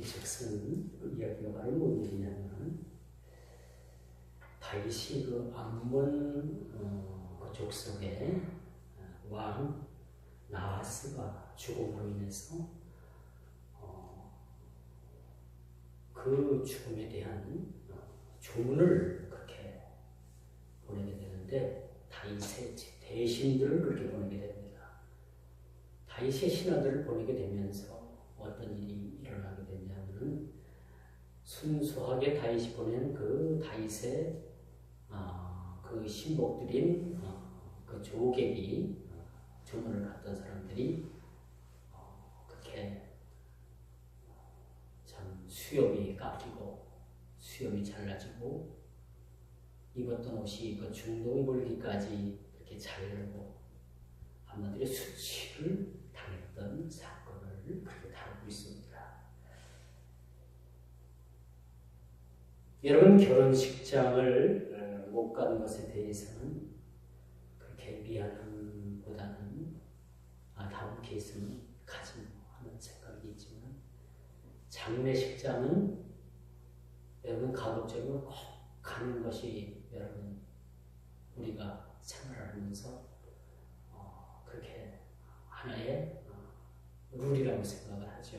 일찍쓴 이야기가 바로 뭔 얘기냐면 다윗이 그 암몬 그 족속의 왕 나하스가 죽음으로 인해서 그 죽음에 대한 조문을 그렇게 보내게 되는데 다윗의 대신들을 그렇게 보내게 됩니다. 다윗의 신하들을 보내게 되면서 어떤 일이 일어나게 되냐면 순수하게 다윗이 보낸 그 다윗의 그 신복들인 그 조객이 조문을 갔던 사람들이 그렇게 참 수염이 깎이고 수염이 잘라지고 입었던 옷이 그 중동이 볼기까지 이렇게 자르고 한마디로 수치를 당했던 사건을 그렇게 다루고 있습니다. 여러분, 결혼식장을 못 가는 것에 대해서는 그렇게 미안함보다는 다음 케이스는 가지 하는 생각이 있지만 장례식장은 여러분 가급적이면 꼭 가는 것이 여러분 우리가 생활하면서 그렇게 하나의 룰이라고 생각을 하죠.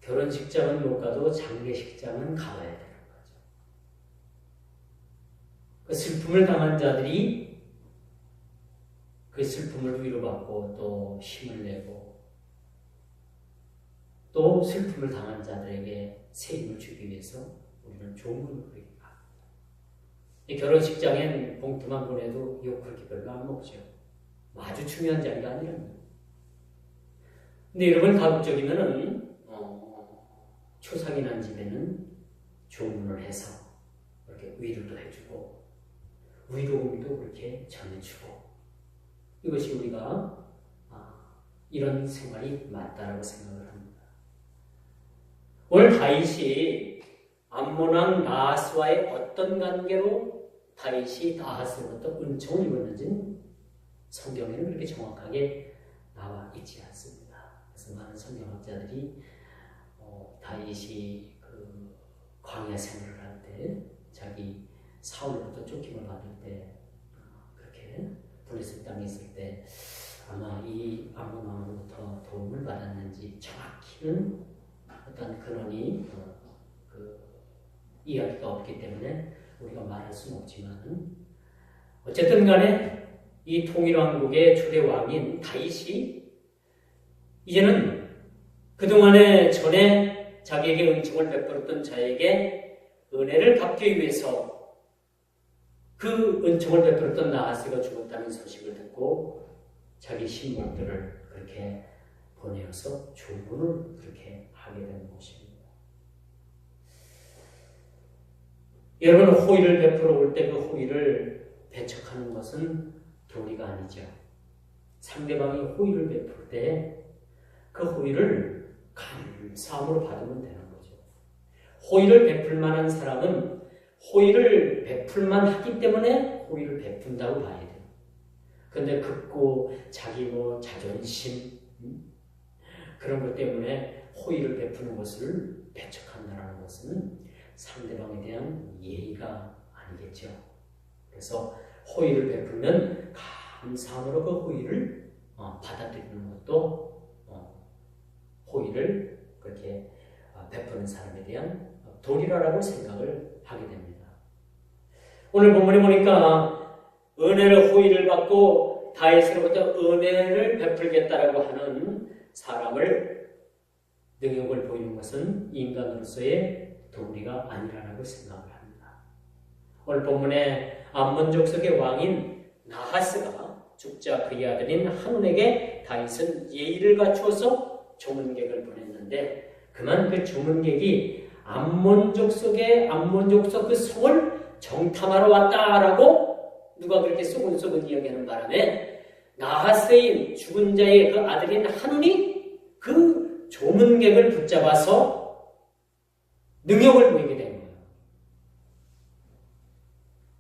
결혼식장은 못 가도 장례식장은 가봐야 되는 거죠. 그 슬픔을 당한 자들이 그 슬픔을 위로받고 또 힘을 내고 또 슬픔을 당한 자들에게 새 힘을 주기 위해서 우리는 조문을 그렇게 합니다. 결혼식장엔 봉투만 보내도 욕 그렇게 별로 안 먹죠. 아주 중요한 자리가 아니랍니다. 근데 여러분 가급적이면은 초상이 난 집에는 조문을 해서 그렇게 위로도 해주고 위로음도 그렇게 전해주고 이것이 우리가 이런 생활이 맞다라고 생각을 합니다. 오늘 다윗이 암몬 왕 나하스와의 어떤 관계로 다윗이 나하스로부터 은총을 입었는지는 성경에는 그렇게 정확하게 나와 있지 않습니다. 그래서 많은 성경학자들이 다윗이 그 광야 생활을 할 때 자기 사울로부터 쫓김을 받을 때 그렇게 블레셋 땅에 있을 때 아마 이 암몬 왕으로부터 도움을 받았는지 정확히는 어떤 근원이 그 이야기가 없기 때문에 우리가 말할 수는 없지만 어쨌든 간에 이 통일왕국의 초대 왕인 다윗이 이제는 그동안에 전에 자기에게 은총을 베풀었던 자에게 은혜를 갚기 위해서 그 은총을 베풀었던 나하스가 죽었다는 소식을 듣고 자기 신복들을 그렇게 보내어서 조문을 그렇게 하게 된 것입니다. 여러분, 호의를 베풀어 올 때 그 호의를 배척하는 것은 도리가 아니죠. 상대방이 호의를 베풀 때 그 호의를 감사함으로 받으면 되는 거죠. 호의를 베풀 만한 사람은 호의를 베풀만 하기 때문에 호의를 베푼다고 봐야 돼요. 근데 극고 자기 자존심 그런 것 때문에 호의를 베푸는 것을 배척한다는 것은 상대방에 대한 예의가 아니겠죠. 그래서 호의를 베풀면 감사함으로 그 호의를 받아들이는 것도 호의를 그렇게 베푸는 사람에 대한 도리라고 생각을 하게 됩니다. 오늘 본문에 보니까 은혜를 호의를 받고 다윗으로부터 은혜를 베풀겠다라고 하는 사람을 능욕을 보이는 것은 인간으로서의 도리가 아니라고 생각을 합니다. 오늘 본문에 암몬 족속의 왕인 나하스가 죽자 그의 아들인 한운에게 다윗은 예의를 갖추어서 조문객을 보냈는데 그만 그 조문객이 암몬 족속 그 성을 정탐하러 왔다라고 누가 그렇게 소근소근 이야기하는 바람에 나하스의 죽은 자의 그 아들인 한운이 그 조문객을 붙잡아서 능욕을 보이게 된 거예요.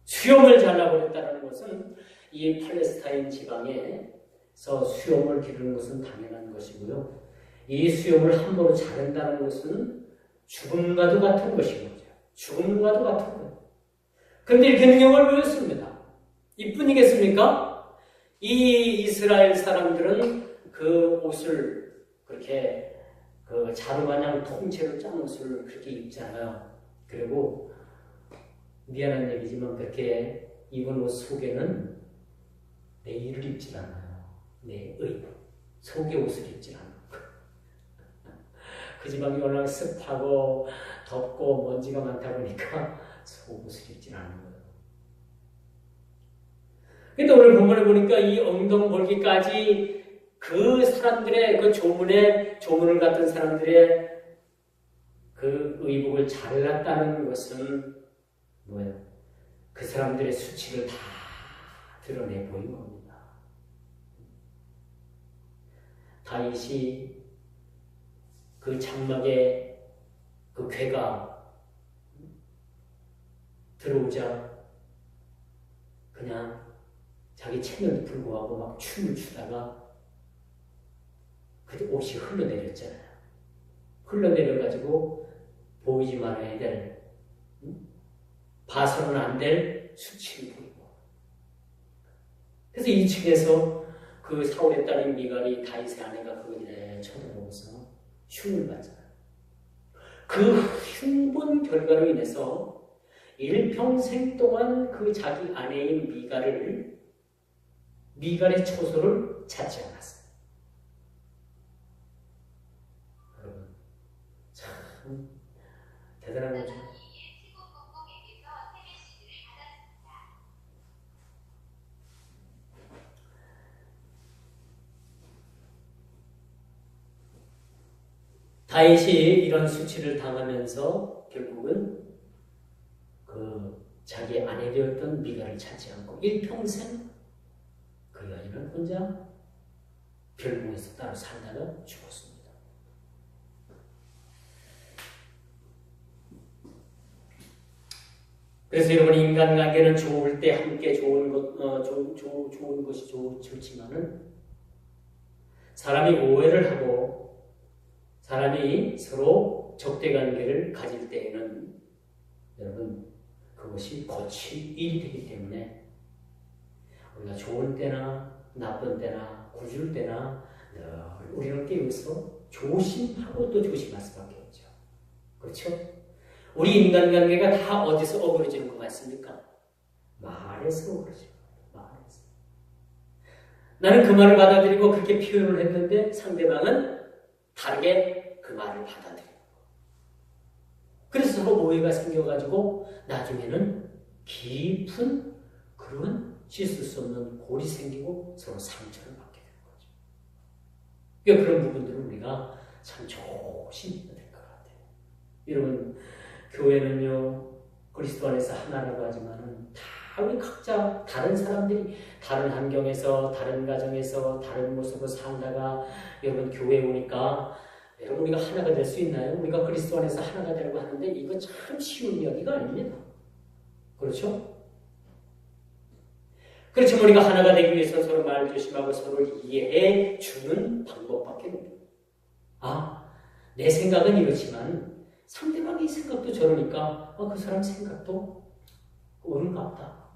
수염을 잘라버렸다는 것은 이 팔레스타인 지방에서 수염을 기르는 것은 당연한 것이고요. 이 수염을 함부로 자른다는 것은 죽음과도 같은 것인 거죠. 죽음과도 같은 거예요. 그런데 이렇게 능력을 보였습니다. 이뿐이겠습니까? 이 이스라엘 사람들은 그 옷을 그렇게 그 자루마냥 통째로 짠 옷을 그렇게 입잖아요. 그리고 미안한 얘기지만 그렇게 입은 옷 속에는 내 일을 입질 않아요. 내 속의 옷을 입질 않아요. 그 지방이 워낙 습하고 덥고 먼지가 많다 보니까 속옷을 입질 않는 거예요. 근데 오늘 본문에 보니까 이 엉덩볼기까지 그 사람들의 그 조문을 갖던 사람들의 그 의복을 잘랐다는 것은 뭐예요? 그 사람들의 수치를 다 드러내 보인 겁니다. 다윗이 그 장막에 그 괴가 들어오자 그냥 자기 체면도 불구하고 막 춤을 추다가 그 옷이 흘러내렸잖아요. 흘러내려가지고 보이지 말아야 될, 봐서는 안 될 수치를 보이고. 그래서 2층에서 그 사울의 딸인 미갈이 다윗의 아내가 그걸 이래 쳐다보면서 흉을 봤잖아요. 그 흉본 결과로 인해서 일평생 동안 그 자기 아내인 미갈의 초소를 찾지 않았어요. 여러분, 참 대단한 거죠. 다윗이 이런 수치를 당하면서 결국은 그 자기 아내 되었던 미갈을 찾지 않고 일평생 그 여인은 혼자 별궁에서 따로 살다가 죽었습니다. 그래서 여러분, 인간관계는 좋을 때 함께 좋은 것이 좋지만은 사람이 오해를 하고 사람이 서로 적대관계를 가질 때에는 여러분 그것이 거칠 일이 되기 때문에 우리가 좋은 때나 나쁜 때나 굴줄 때나 우리는 깨어서 조심하고 또 조심할 수밖에 없죠. 그렇죠? 우리 인간관계가 다 어디서 어그러지는 것 같습니까? 말에서 어그러져. 말에서. 나는 그 말을 받아들이고 그렇게 표현을 했는데 상대방은 다르게 그 말을 받아들이고. 그래서 서로 오해가 생겨가지고 나중에는 깊은 그런 씻을 수 없는 골이 생기고 서로 상처를 받게 되는 거죠. 그러니까 그런 부분들을 우리가 참 조심해야 될 것 같아요. 여러분, 교회는요, 그리스도 안에서 하나라고 하지만은 다 우리 각자 다른 사람들이 다른 환경에서, 다른 가정에서, 다른 모습으로 살다가 여러분 교회에 오니까 여러분 우리가 하나가 될 수 있나요? 우리가 그리스도 안에서 하나가 되려고 하는데 이거 참 쉬운 이야기가 아닙니다. 그렇죠? 그렇지만 우리가 하나가 되기 위해서 서로 말 조심하고 서로 이해해 주는 방법밖에 없습니다. 내 생각은 이렇지만 상대방의 생각도 저러니까 그 사람 생각도 옳은가 보다.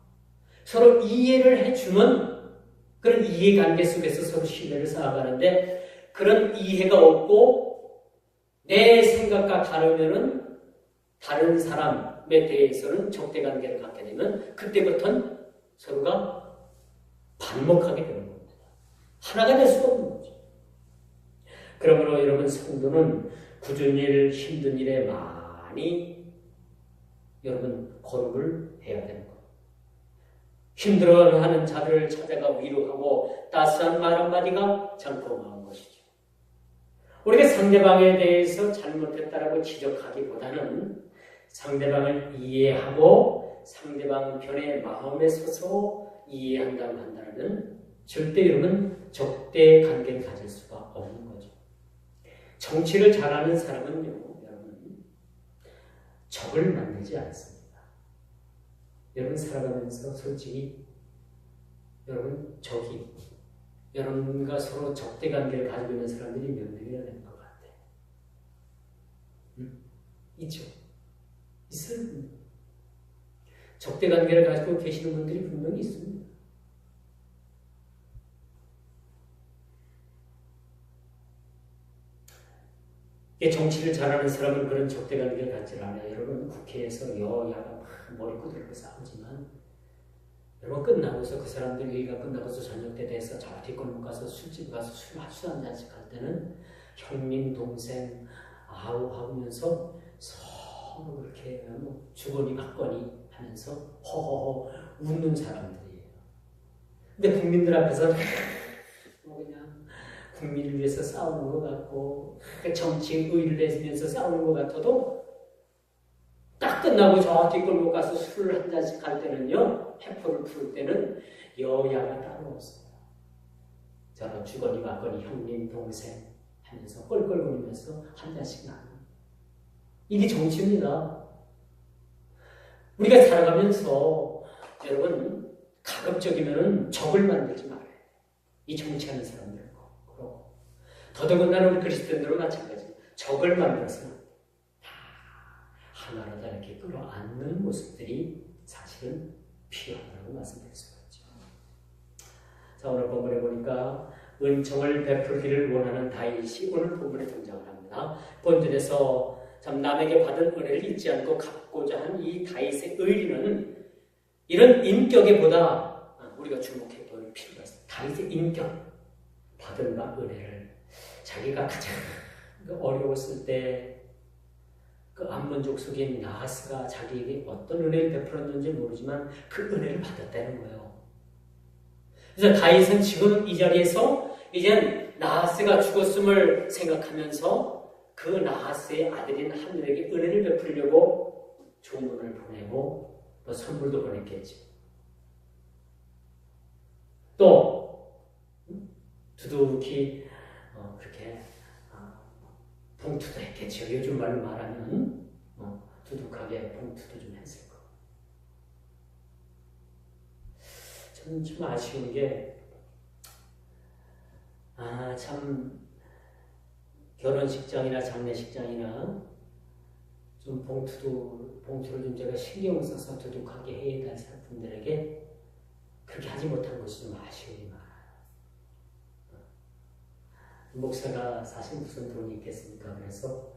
서로 이해를 해주는 그런 이해관계 속에서 서로 신뢰를 쌓아가는데 그런 이해가 없고 내 생각과 다르면은 다른 사람에 대해서는 적대관계를 갖게 되면 그때부터는 서로가 반목하게 되는 겁니다. 하나가 될 수가 없는 거죠. 그러므로 여러분 성도는 굳은 일, 힘든 일에 많이 여러분 거룩을 해야 되는 거예요. 힘들어하는 자들을 찾아가 위로하고 따스한 말 한마디가 참 고마운 것이죠. 우리가 상대방에 대해서 잘못했다라고 지적하기보다는 상대방을 이해하고 상대방 편의 마음에 서서 이해한다고 한다면 절대 여러분 적대 관계를 가질 수가 없는 거죠. 정치를 잘하는 사람은요, 여러분 적을 만들지 않습니다. 여러분 살아가면서 솔직히 여러분 여러분과 서로 적대 관계를 가지고 있는 사람들이 몇 명이나 되는 것 같아요. 있죠. 있어요. 적대 관계를 가지고 계시는 분들이 분명히 있습니다. 정치를 잘하는 사람은 그런 적대 관계를 갖지 않아요. 여러분 국회에서 여야가 막 머리 꾸들고 싸우지만 여러분 끝나고서 그 사람들 일가 끝나고서 저녁 때 돼서 저 뒷골목 가서 술집 가서 술 한 잔씩 할 때는 형님 동생 아우 하면서 서로 그렇게 뭐 주거니 받거니 하면서 허허허 웃는 사람들이에요. 근데 국민들 앞에서 뭐 그냥 국민을 위해서 싸우는 것 같고 정치의 의의를 내면서 싸우는 것 같아도 딱 끝나고 저 뒷골목 가서 술을 한 잔씩 할 때는요, 회포를 풀 때는 여야가 따로 없어요. 저런 주거니 받거니 형님 동생 하면서 껄껄거리면서 한 잔씩 나누는 이게 정치입니다. 우리가 살아가면서 여러분 가급적이면 적을 만들지 말아요. 이 정치하는 사람들 그렇고 더더군다나 우리 그리스도인들은 마찬가지. 적을 만들어서 다 하나로 다 이렇게 끌어안는 모습들이 사실은 필요하다고 말씀드릴 수가 있죠. 자, 오늘 본문에 보니까 은총을 베풀기를 원하는 다윗이 오늘 본문에 등장을 합니다. 본문에서 참 남에게 받은 은혜를 잊지 않고 갚고자 한 이 다윗의 의리는 이런 인격에 보다 우리가 주목해 볼 필요가 있습니다. 다윗의 인격, 받은 바 은혜를 자기가 가장 어려웠을 때 그 암몬 족속인 나하스가 자기에게 어떤 은혜를 베풀었는지 모르지만 그 은혜를 받았다는 거예요. 그래서 다윗은 지금 이 자리에서 이제 나하스가 죽었음을 생각하면서 그 나하스의 아들인 한누에게 은혜를 베풀려고 조문을 보내고 또 선물도 보냈겠지. 또 두둑히 그렇게 봉투도 했겠죠. 요즘 말로 말하면 두둑하게 봉투도 좀 했을 거고. 저는 좀 아쉬운 게 참 결혼식장이나 장례식장이나 좀 봉투를 좀 제가 신경 써서 두둑하게 해야 될 분들에게 그렇게 하지 못한 것이 좀 아쉬움이 많아요. 목사가 사실 무슨 돈이 있겠습니까? 그래서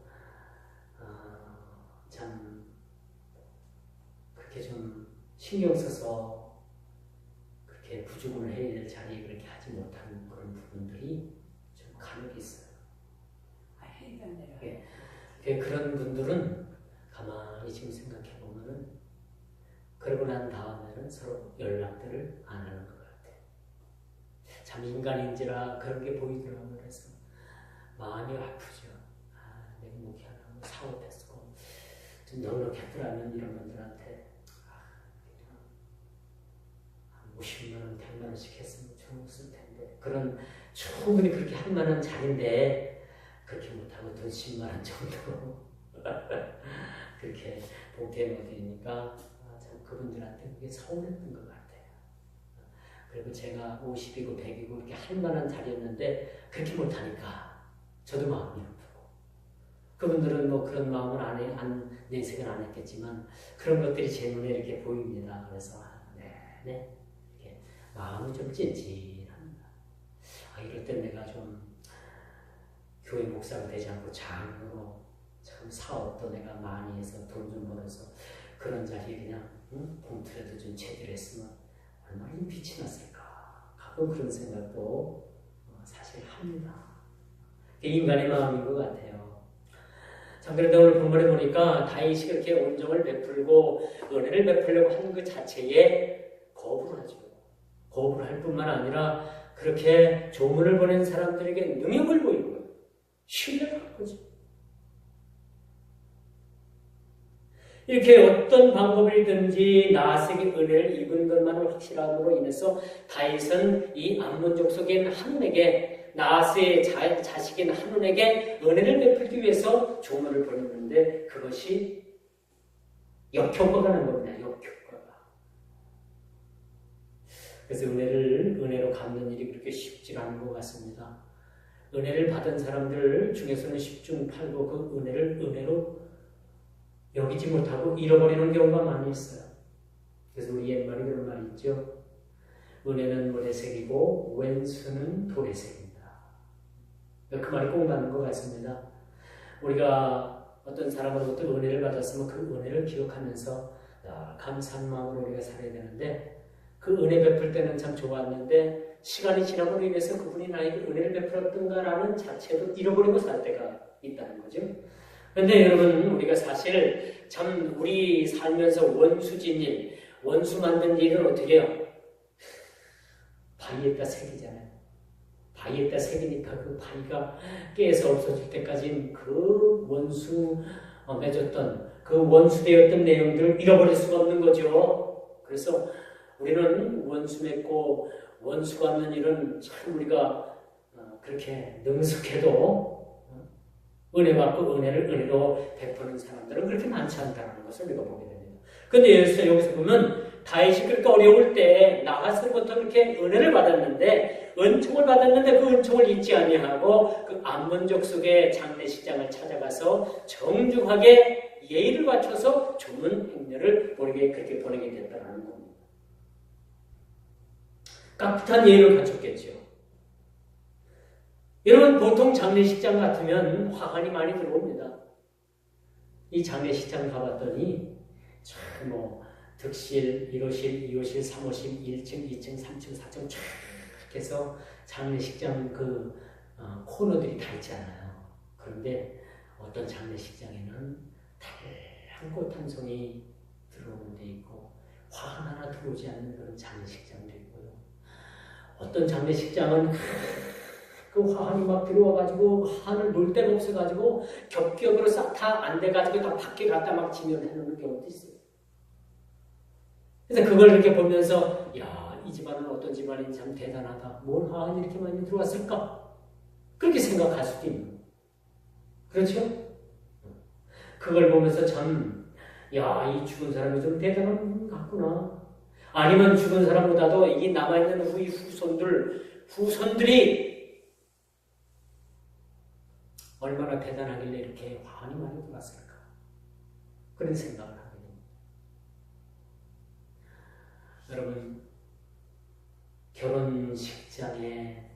참 그렇게 좀 신경 써서 그렇게 부주문을 해야 될 자리에 그렇게 하지 못하는 그런 부분들이 좀 간혹 있어요. 그런 분들은 가만히 지금 생각해 보면은 그러고 난 다음에는 서로 연락들을 안 하는 것 같아요. 참 인간인지라 그런 게 보이더라고요. 그래서 마음이 아프죠. 내 목이 하나 사업했고 좀 넉넉했더라면 이런 분들한테 50만 원, 100만 원씩 했으면 좋았을 텐데 그런 충분히 그렇게 할 만한 자리인데 그렇게 못하고 돈 10만 원 정도 그렇게 봉투에 넣어드리니까 참 그분들한테 그게 서운했던 것 같아요. 그리고 제가 50이고 100이고 이렇게 할 만한 자리였는데 그렇게 못하니까 저도 마음이 아프고 그분들은 뭐 그런 마음을 내색은 안 했겠지만 그런 것들이 제 눈에 이렇게 보입니다. 그래서 네 이렇게 마음이 좀 찐찐합니다. 이럴 때 내가 좀 교회 목사가 되지 않고 장으로 참 사업도 내가 많이 해서 돈 좀 벌어서 그런 자리에 그냥 봉투라도 좀 제대로 했으면 얼마나 좀 빛이 났을까. 가끔 그런 생각도 사실 합니다. 인간의 마음인 것 같아요. 자, 그런데 오늘 본문에 보니까 다윗이 그렇게 온정을 베풀고 은혜를 베풀려고 하는 그 자체에 거부를 하죠. 거부를 할 뿐만 아니라 그렇게 조문을 보낸 사람들에게 능욕을 보이는 거예요. 신뢰를 하는 거죠. 이렇게 어떤 방법이든지 나하스에게 은혜를 입은 것만은 확실함으로 인해서 다윗은 이 암몬 족속인 한눈에게 나하스의 자식인 한눈에게 은혜를 베풀기 위해서 조문을 보냈는데 그것이 역효과가 난 겁니다. 역효과가. 그래서 은혜로 갚는 일이 그렇게 쉽지 않은 것 같습니다. 은혜를 받은 사람들 중에서는 10중 8구 그 은혜를 은혜로 여기지 못하고 잃어버리는 경우가 많이 있어요. 그래서 우리 옛말에 그런 말이 있죠. 은혜는 물에 새기고 왼수는 돌에 새긴다. 그 말이 꼭 맞는 것 같습니다. 우리가 어떤 사람으로부터 은혜를 받았으면 그 은혜를 기억하면서 감사한 마음으로 우리가 살아야 되는데 그 은혜 베풀 때는 참 좋았는데 시간이 지나고 인해서 그분이 나에게 은혜를 베풀었던가라는 자체도 잃어버리고 살 때가 있다는 거죠. 그런데 여러분 우리가 사실 참 우리 살면서 원수진 일, 원수 만든 일은 어떻게 해요? 바위에다 새기잖아요. 바위에다 새기니까 그 바위가 깨서 없어질 때까지 그 원수 맺었던 그 원수되었던 내용들을 잃어버릴 수가 없는 거죠. 그래서 우리는 원수 맺고 원수 갚는 일은 참 우리가 그렇게 능숙해도 은혜 받고 은혜를 은혜로 베푸는 사람들은 그렇게 많지 않다는 것을 우리가 보게 됩니다. 그런데 여기서 보면 다윗이 그렇게 어려울 때 나가서부터 그렇게 은혜를 받았는데 은총을 받았는데 그 은총을 잊지 아니하고 그 암몬족 속의 장례식장을 찾아가서 정중하게 예의를 갖춰서 좋은 행렬을 그렇게 보내게 됐다는 겁니다. 깍듯한 예의를 갖췄겠죠. 여러분 보통 장례식장 같으면 화관이 많이 들어옵니다. 이 장례식장 가봤더니 참 득실, 1호실, 2호실, 3호실, 1층, 2층, 3층, 4층 쫙 해서 장례식장 코너들이 다 있잖아요. 그런데 어떤 장례식장에는 다양한 꽃 한 송이 들어오는 데 있고 화관 하나 들어오지 않는 그런 장례식장도 있고요. 어떤 장례식장은 그 화환이 막 들어와가지고 화환을 놓을 데가 없어가지고 겹겹으로 싹 다 안 돼가지고 다 밖에 갖다 막 지면해놓는 경우도 있어요. 그래서 그걸 이렇게 보면서 야, 이 집안은 어떤 집안이 참 대단하다. 뭔 화환이 이렇게 많이 들어왔을까? 그렇게 생각할 수도 있는 거예요. 그렇죠? 그걸 보면서 참 야, 이 죽은 사람이 좀 대단한 분 같구나. 아니면 죽은 사람보다도 이 남아있는 후손들이 얼마나 대단하길래 이렇게 화환이 많이 들어왔을까? 그런 생각을 하게 됩니다. 여러분, 결혼식장에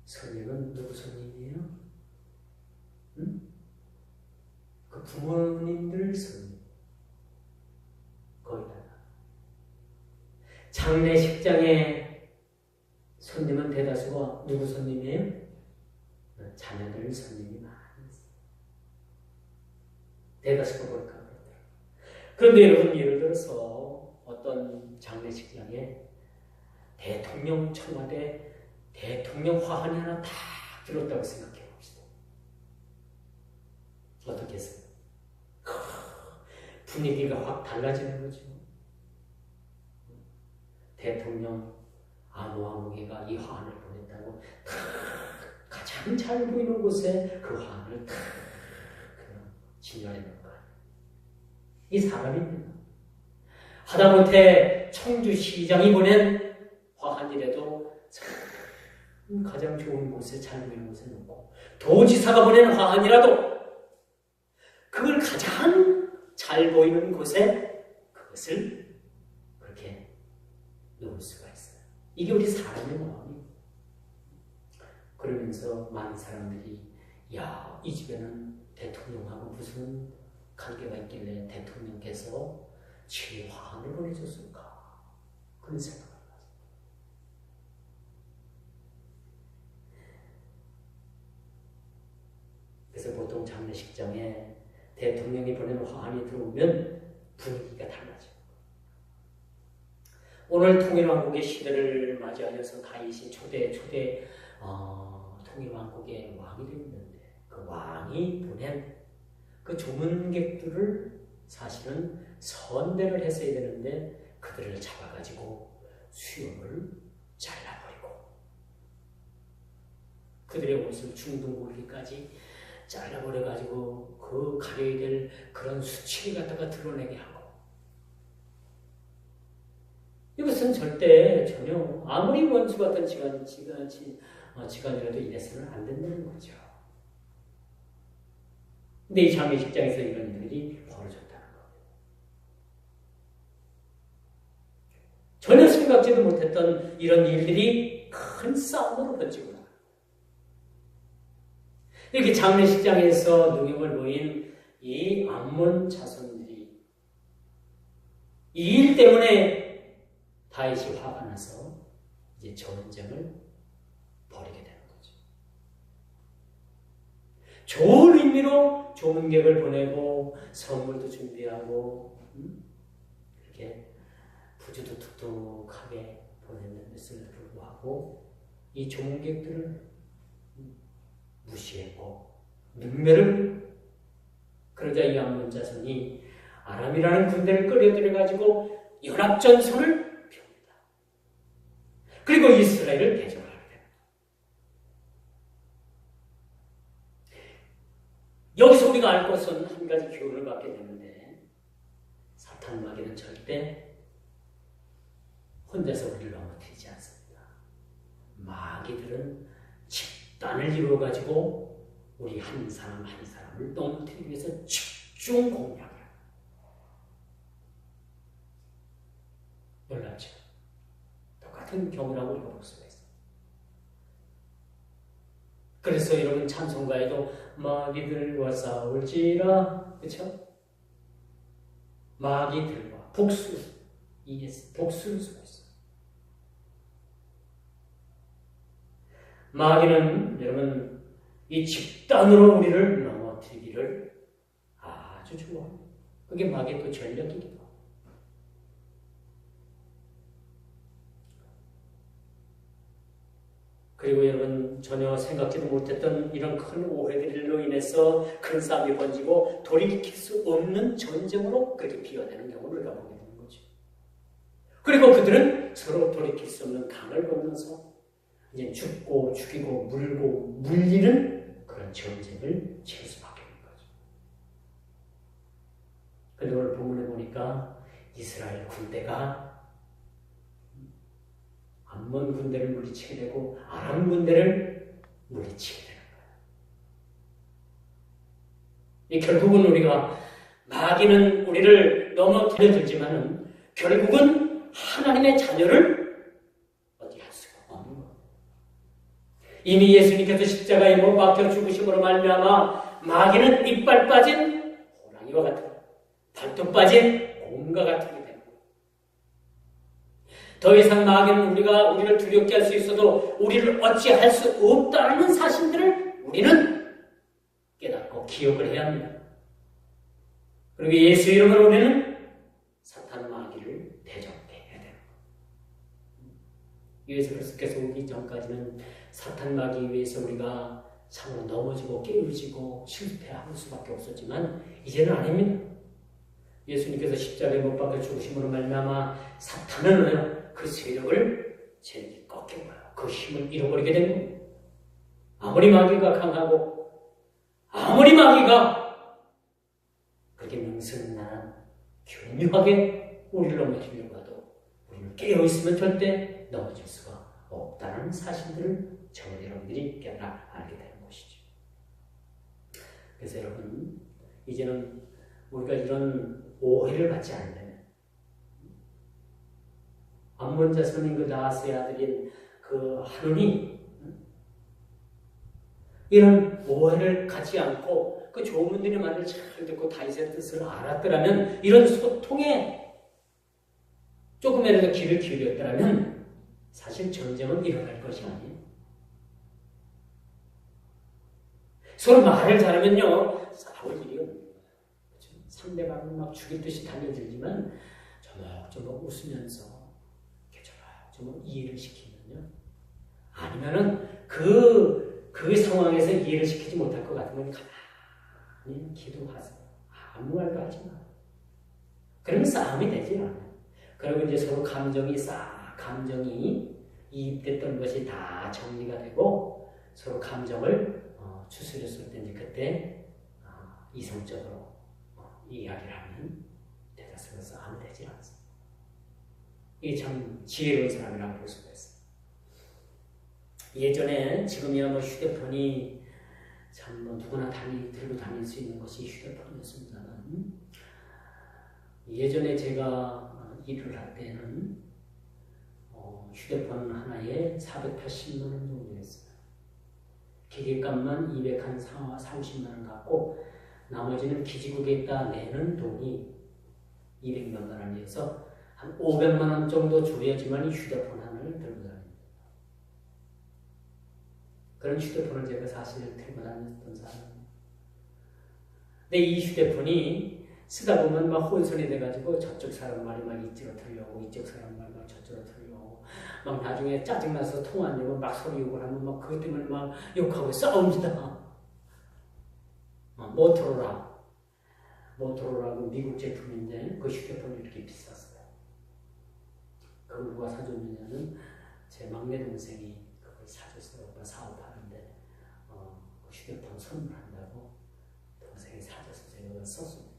손님은 누구 손님이에요? 응? 그 부모님들 손님. 거의 다. 장례식장에 손님은 대다수가 누구 손님이에요? 자녀들 손님이 많이 있어요. 대다수가 그럴까 그렇더라고요. 그런데 여러분 예를 들어서 어떤 장례식장에 대통령 청와대 대통령 화환이 하나 딱 들었다고 생각해 봅시다. 어떻겠어요? 분위기가 확 달라지는 거죠. 대통령 아무개가 이 화환을 보냈다고 가장 잘 보이는 곳에 그 화환을 탁 진열해 놓은 거예요. 이 사람입니다. 하다못해 청주시장이 보낸 화환이라도 가장 좋은 곳에 잘 보이는 곳에 놓고 도지사가 보낸 화환이라도 그걸 가장 잘 보이는 곳에 그것을 그렇게 놓을 수가 있어요. 이게 우리 사람의 마음이에요. 그러면서 많은 사람들이 야, 이 집에는 대통령하고 무슨 관계가 있길래 대통령께서 제 화환을 보내줬을까? 그런 생각을 해봤어요. 그래서 보통 장례식장에 대통령이 보낸 화환이 들어오면 분위기가 달라져요. 오늘 통일왕국의 시대를 맞이하여서 다윗이 초대 통일왕국의 왕이 되었는데 그 왕이 보낸 그 조문객들을 사실은 선대를 했어야 되는데 그들을 잡아가지고 수염을 잘라버리고 그들의 옷을 중등부리까지 잘라버려가지고 그 가려야 될 그런 수치를 갖다가 드러내게 하고 이것은 절대 전혀 아무리 원수 같은 지간이라도 이래서는 안 된다는 거죠. 근데 이 장례식장에서 이런 일들이 벌어졌다는 거예요. 전혀 생각지도 못했던 이런 일들이 큰 싸움으로 번지고 나요. 이렇게 장례식장에서 누명을 보인 이 암몬 자손들이 이 일 때문에 다윗이 화가 나서 이제 전쟁을 벌이게 되는 거죠. 좋은 의미로 좋은 객을 보내고 선물도 준비하고 이렇게 부주도 툭툭하게 보냈음에도 불구하고 이 좋은 객들을 무시했고 능멸을 그러자 이 암몬 자손이 아람이라는 군대를 끌어들여가지고 연합전선을 펴니다. 그리고 이스라엘을 대적하게 됩니다. 여기서 우리가 알 것은 한 가지 교훈을 받게 되는데 사탄 마귀는 절대 혼자서 우리를 넘어뜨리지 않습니다. 마귀들은 집단을 이루어가지고 우리 한 사람 한 사람을 넘어뜨리기 위해서 집중 공략을 합니다. 놀랍죠? 똑같은 경우라고 볼 수가 있어요. 그래서 여러분 찬송가에도 마귀들과 싸울지라, 그렇죠? 마귀들과 복수를 수가 있어요. 마귀는 여러분 이 집단으로 우리를 넘어뜨리기를 아주 좋아합니다. 그게 마귀의 또 전략이기도 합니다. 그리고 여러분 전혀 생각지도 못했던 이런 큰 오해들로 인해서 큰 싸움이 번지고 돌이킬 수 없는 전쟁으로 그렇게 비화되는 경우를 우리가 보게 되는 거죠. 그리고 그들은 서로 돌이킬 수 없는 강을 건너서 이제 죽고 죽이고 물고 물리는 그런 전쟁을 칠 수밖에 없는 거죠. 그런데 오늘 본문에 보니까 이스라엘 군대가 암몬 군대를 물리치게 되고 아람 군대를 물리치게 되는 거예요. 결국은 우리가 마귀는 우리를 넘어뜨려들지만은 결국은 하나님의 자녀를 어디 할 수가 없는 거예요. 이미 예수님께서 십자가에 못 박혀 죽으심으로 말미암아 마귀는 이빨 빠진 호랑이와 같은 발톱 빠진 곰과 같은 게 되는 거예요. 더 이상 마귀는 우리를 두렵게 할 수 있어도 우리를 어찌할 수 없다는 사실들을 우리는 깨닫고 기억을 해야 합니다. 그리고 예수 이름으로 우리는 사탄 마귀를 대적해야 돼요. 예수 그리스도께서 오기 전까지는 사탄 마귀에 의해서 우리가 참으로 넘어지고 깨어지고 실패할 수밖에 없었지만 이제는 아닙니다. 예수님께서 십자가에 못 박혀 죽으심으로 말미암아 사탄은 그 세력을 제게 꺾여버려요. 그 힘을 잃어버리게 된 겁니다. 아무리 마귀가 강하고 아무리 마귀가 그렇게 능선난 교묘하게 우리를 넘어지려고 해도 우리는 깨어있으면 절대 넘어질 수가 없다는 사실들을 저와 여러분들이 깨달아 알게 되는 것이죠. 그래서 여러분 이제는 우리가 이런 오해를 받지 않으면 암몬 자손인 그 나하스의 아들인 그 하논이 이런 오해를 갖지 않고 그 조문들의 말을 잘 듣고 다윗의 뜻을 알았더라면 이런 소통에 조금이라도 귀를 기울였더라면 사실 전쟁은 일어날 것이 아니에요. 서로 말을 잘하면요 싸울 일이 없는 거예요. 상대방을 막 죽일 듯이 달려들지만 조목조목 웃으면서 좀 이해를 시키면요. 아니면은 그 상황에서 이해를 시키지 못할 것 같으면 가만히 기도하세요. 아무 말도 하지 마. 그러면 싸움이 되지 않아요. 그리고 이제 서로 감정이 이입됐던 것이 다 정리가 되고 서로 감정을 추스렸을 때 이제 그때 이성적으로 이야기를 하면 대다수가 싸움이 되지 않습니다. 이게 참 지혜로운 사람이라고 볼 수가 있어요. 예전에 지금이야 뭐 휴대폰이 참 뭐 누구나 들고 다닐 수 있는 것이 휴대폰이었습니다만 예전에 제가 일을 할 때는 휴대폰 하나에 480만 원 정도 했어요. 기계값만 230만 원 갖고 나머지는 기지국에다 내는 돈이 200만 원이어서 한 500만 원 정도 줘야지만 이 휴대폰 하나를 들고 다닙니다. 그런 휴대폰을 제가 사실 들고 다녔던 사람입니다. 근데 이 휴대폰이 쓰다 보면 막 혼선이 돼가지고 저쪽 사람 말이 막 이쪽으로 들려오고 이쪽 사람 말이 막 저쪽으로 들려오고 막 나중에 짜증나서 통화 안 되고 막 소리 욕을 하면 막 그것 때문에 막 욕하고 싸웁니다. 모토로라고 미국 제품인데 그 휴대폰이 이렇게 비쌌어요. 그걸 누가 사줬느냐는 제 막내 동생이 그걸 사줬어요. 사업하는데 그 휴대폰 선물한다고 동생이 사줘서 제가 썼습니다.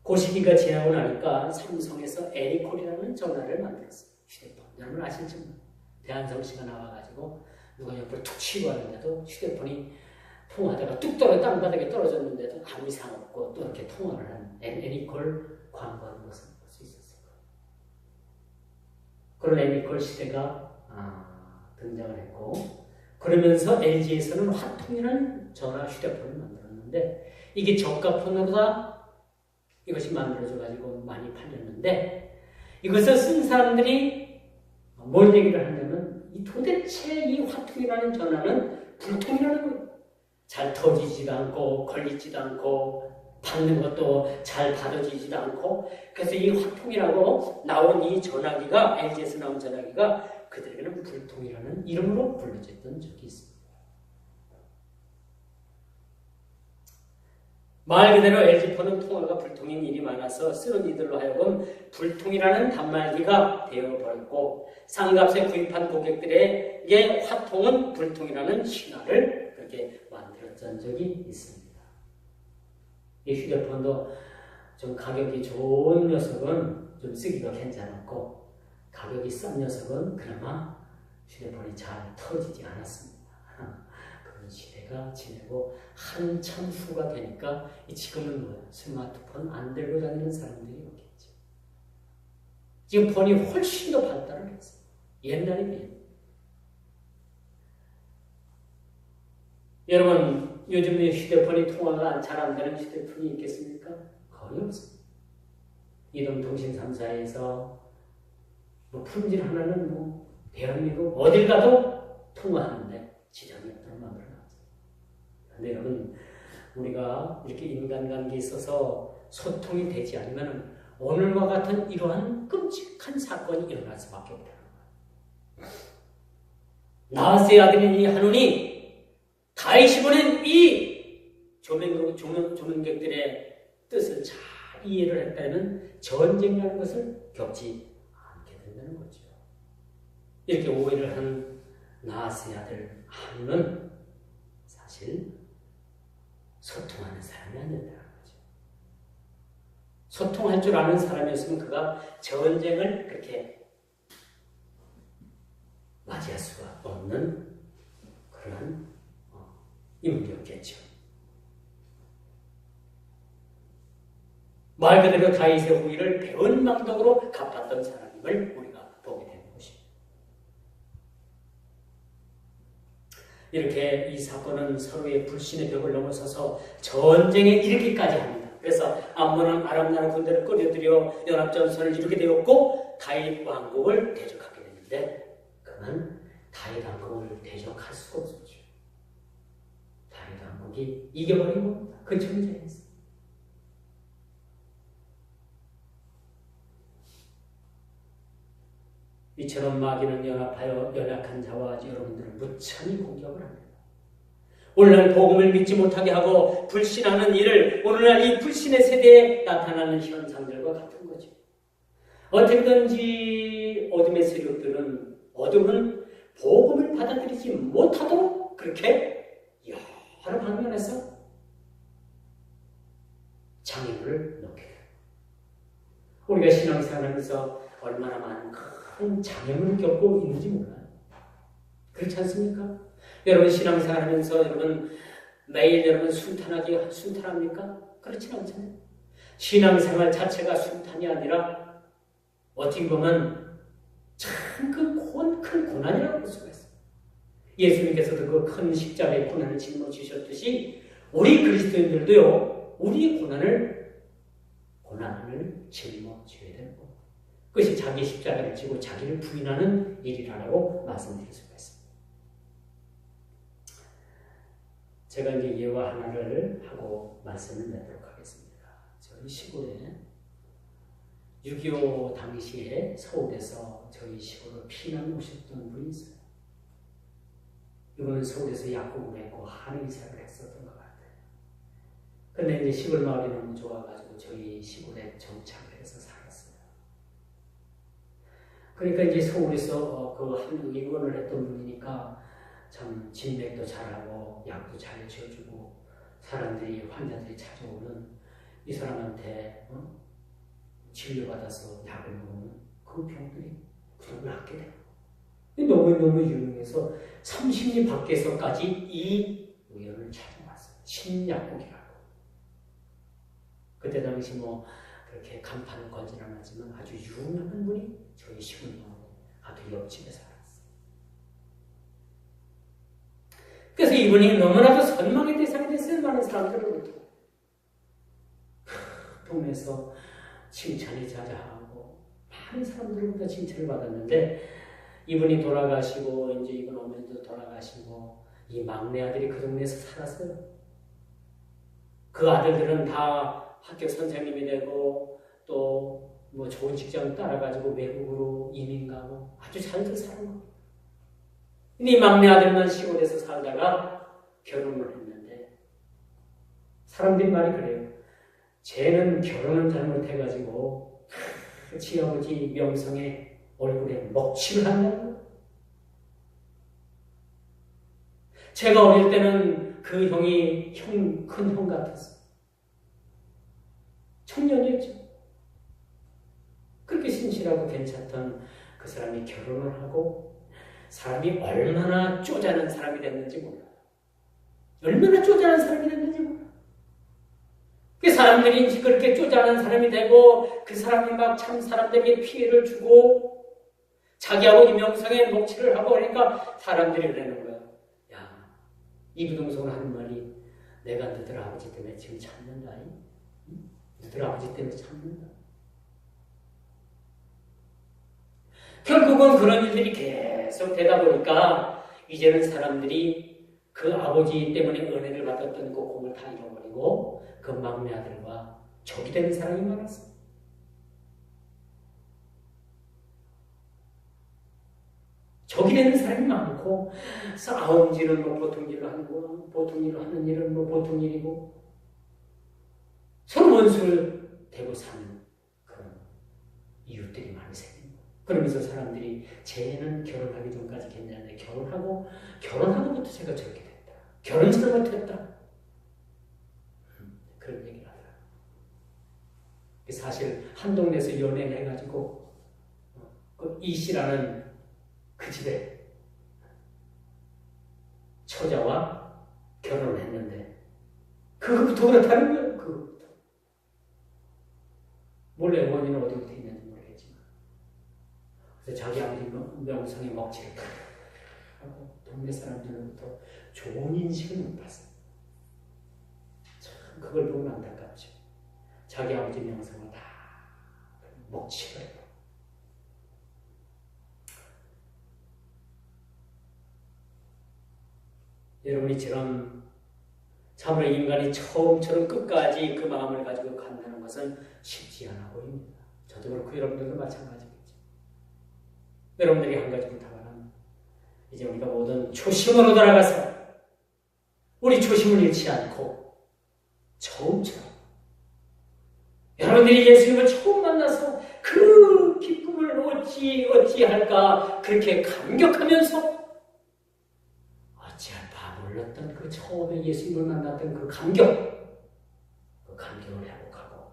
그 시기가 지나고 나니까 삼성에서 애니콜이라는 전화를 만들었어요. 휴대폰. 여러분 아실지 모르겠어요. 대한성씨가 나와가지고 누가 옆으로 툭 치고 하는데도 휴대폰이 통화하다가 뚝 땅바닥에 떨어졌는데도 아무 이상 없고 또 이렇게 통화를 하는 애니콜 광고하는 것을 볼 수 있었어요. 그런 애니콜 시대가 등장을 했고 그러면서 LG에서는 화통이라는 전화 휴대폰을 만들었는데 이게 저가폰으로다 이것이 만들어져가지고 많이 팔렸는데 이것을 쓴 사람들이 뭘 얘기를 하냐면 도대체 이 화통이라는 전화는 불통이라는 거예요. 잘 터지지도 않고 걸리지도 않고 받는 것도 잘 받아지지도 않고 그래서 이 화통이라고 나온 이 전화기가 LG에서 나온 전화기가 그들에게는 불통이라는 이름으로 불려졌던 적이 있습니다. 말 그대로 LG폰은 통화가 불통인 일이 많아서 쓰는 이들로 하여금 불통이라는 단말기가 되어버렸고 상값에 구입한 고객들에게 화통은 불통이라는 신화를 그렇게 만들었던 적이 있습니다. 이 휴대폰도 좀 가격이 좋은 녀석은 좀 쓰기가 괜찮았고 가격이 싼 녀석은 그나마 휴대폰이 잘 터지지 않았습니다. 그런 시대가 지내고 한참 후가 되니까 지금은 뭐야? 스마트폰 안 들고 다니는 사람들이 없겠죠. 지금 폰이 훨씬 더 발달을 했어요. 옛날에 비해. 여러분 요즘 휴대폰이 통화가 잘 안 되는 휴대폰이 있겠습니까? 거의 없습니다. 이동통신 3사에서 뭐 품질 하나는 대한민국 어딜 가도 통화하는데 지장이 없도록 만들어놨어요. 그런데 여러분 우리가 이렇게 인간관계에 있어서 소통이 되지 않으면 오늘과 같은 이러한 끔찍한 사건이 일어날 수밖에 없다는 거예요. 나하스의 아들인 이 한운이 다윗이 보낸 이 조문객들의 뜻을 잘 이해를 했다면 전쟁이라는 것을 겪지 않게 된다는 거죠. 이렇게 오해를 한 나하스의 아들 한운은 사실 소통하는 사람이 아니었다는 거죠. 소통할 줄 아는 사람이었으면 그가 전쟁을 그렇게 맞이할 수가 없는 그러한 인물이었겠죠. 말 그대로 다윗의 후위를 배은망덕으로 갚았던 사람임을 우리가 보게 되는 것입니다. 이렇게 이 사건은 서로의 불신의 벽을 넘어서서 전쟁에 이르기까지 합니다. 그래서 암몬은 아람 나라 군대를 끌어들여 연합전선을 이루게 되었고 다윗 왕국을 대적하게 되는데 그는 다윗 왕국을 대적할 수가 없었죠. 다윗 왕국이 이겨버린 겁니다. 그 전쟁에서. 이처럼 마귀는 연합하여 연약한 자와 여러분들을 무참히 공격을 합니다. 오늘날 복음을 믿지 못하게 하고 불신하는 일을 오늘날 이 불신의 세대에 나타나는 현상들과 같은 거죠. 어떻게든지 어둠의 세력들은 어둠은 복음을 받아들이지 못하도록 그렇게 여러 방면에서 장애물을 넣게 돼요. 우리가 신앙생활하면서 얼마나 많은 큰 장애물을 겪고 있는지 몰라요. 그렇지 않습니까? 여러분 신앙생활 하면서 여러분 매일 여러분 순탄합니까? 그렇지 않잖아요. 신앙생활 자체가 순탄이 아니라 어떻게 보면 참 큰 고난이라고 볼 수가 있어요. 예수님께서도 그 큰 십자가의 고난을 짊어지셨듯이 우리 그리스도인들도요, 우리의 고난을 짊어져야 되는 겁니다. 그것이 자기 십자가를 지고 자기를 부인하는 일이라고 말씀드릴 수가 있습니다. 제가 이제 예화 하나를 하고 말씀을 맺도록 하겠습니다. 저희 시골에 6.25 당시에 서울에서 저희 시골로 피난 오셨던 분이 있어요. 이분은 서울에서 약국을 했고 한의사를 했었던 것 같아요. 근데 이제 시골 마을이 너무 좋아가지고 저희 시골에 정착을 해서 살았어요. 그러니까 이제 서울에서 그 한의원을 했던 분이니까 참 진맥도 잘하고 약도 잘 지어주고 사람들이 환자들이 찾아오는 이 사람한테 진료받아서 약을 먹으면 그 병들이 그냥 낫게 돼요. 너무너무 유명해서 30리 밖에서까지 이 의원을 찾아왔어요. 신약국이라고. 그때 당시 뭐 그렇게 간판을 건지는 않았지만 아주 유명한 분이 저희 시골마을에 아주 옆집에 살았어요. 그래서 이분이 너무나도 선망의 대상이 됐어요. 많은 사람들로부터. 동네에서 칭찬이 자자하고 많은 사람들로부터 칭찬을 받았는데 이분이 돌아가시고 이제 이분 어머니도 돌아가시고 이 막내 아들이 그 동네에서 살았어요. 그 아들들은 다 학교 선생님이 되고 또 뭐 좋은 직장 따라가지고 외국으로 이민 가고 아주 잘들 사는 거예요. 근데 이 막내 아들만 시골에서 살다가 결혼을 했는데 사람들이 말이 그래요. 쟤는 결혼을 잘못해가지고 지아버지 명성에 얼굴에 먹칠을 한다는 거예요. 제가 어릴 때는 그 형이 큰 형 같았어요. 청년이었죠. 그렇게 신실하고 괜찮던 그 사람이 결혼을 하고 사람이 얼마나 쪼잔한 사람이 됐는지 몰라요. 얼마나 쪼잔한 사람이 됐는지 몰라요. 그 사람들이 그렇게 쪼잔한 사람이 되고 그 사람이 막 참 사람들에게 피해를 주고 자기 아버지 명성에 먹칠을 하고 그러니까 사람들이 그러는 거야. 야, 이부동성을 하는 말이 내가 너들 아버지 때문에 지금 참는다. 응? 너들 아버지 때문에 참는다. 결국은 그런 일들이 계속 되다 보니까 이제는 사람들이 그 아버지 때문에 은혜를 받았던 그 공을 다 잃어버리고 그 막내 아들과 적이 되는 사람이 많았어요. 적이 되는 사람이 많고 싸움질은 뭐 보통 일을 하는 거, 보통 일을 하는 일은 뭐 보통 일이고 서로 원수를 대고 사는 그런 이웃들이 많이 생깁니다. 그러면서 사람들이 쟤는 결혼하기 전까지 괜찮은데 결혼하고부터 제가 저렇게 됐다. 결혼 잘못했다. 그런 얘기를 하더라고요. 사실 한 동네에서 연애를 해가지고 이 씨라는 그 집에 처자와 결혼을 했는데 그거부터 그렇다는 거예요. 그거부터. 몰래 원인은 어디부터 있는지 모르겠지만 그래서 자기 아버지 명성에 먹칠을 하고 동네 사람들로부터 좋은 인식을 못 받았어요. 참 그걸 보면 안타깝죠. 자기 아버지 명성을 다 먹칠을 해요. 여러분이 지금 참으로 인간이 처음처럼 끝까지 그 마음을 가지고 간다는 것은 쉽지 않아 보입니다. 저도 그렇고 여러분들도 마찬가지겠죠. 여러분들이 한 가지 부탁하는 이제 우리가 모든 초심으로 돌아가서 우리 초심을 잃지 않고 처음처럼 여러분들이 예수님을 처음 만나서 그 기쁨을 어찌할까 그렇게 감격하면서 몰랐던 그 처음에 예수님을 만났던 그 감격을 회복하고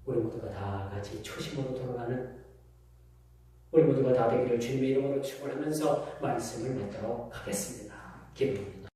우리 모두가 다 같이 초심으로 돌아가는 우리 모두가 다 되기를 주님의 이름으로 축원하면서 말씀을 맺도록 하겠습니다. 기도합니다.